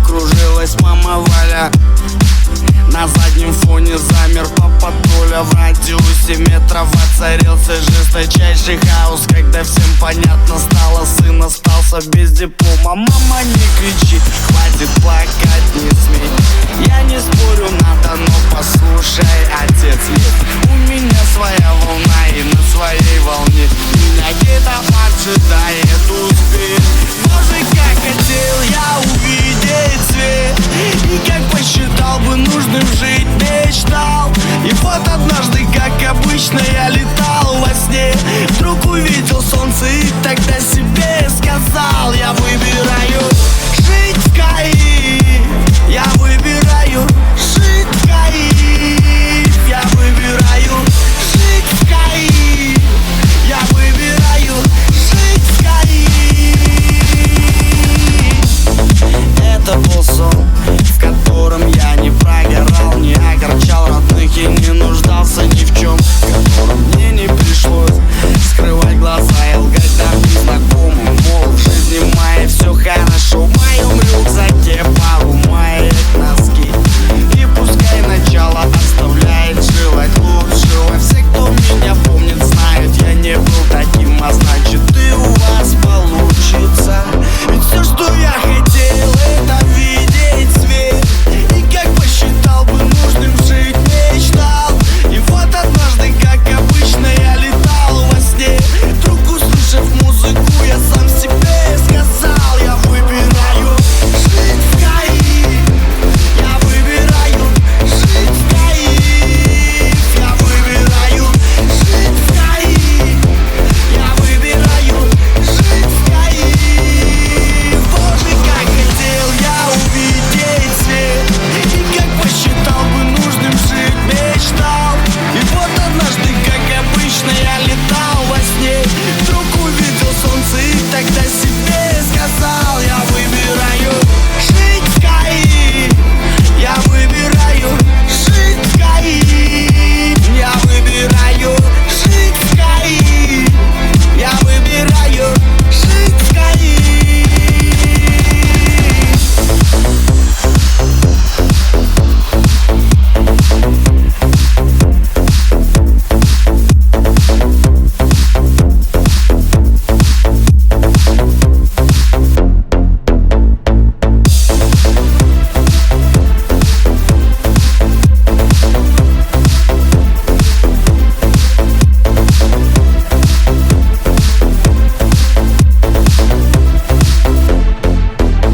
закружилась мама Валя. На заднем фоне замер папа Толя. В радиусе метров воцарился жесточайший хаос, когда всем понятно стало: сын остался без диплома. Мама, не кричи, хватит плакать, не смей. Я не спорю, надо, но послушай, отец есть. У меня своя волна, и на своей волне меня где-то поджидает успех. Боже, как хотел я увидеть свет, и как посчитал бы нужным жить, мечтал. И вот однажды, как обычно, я летал во сне, вдруг увидел солнце и тогда себя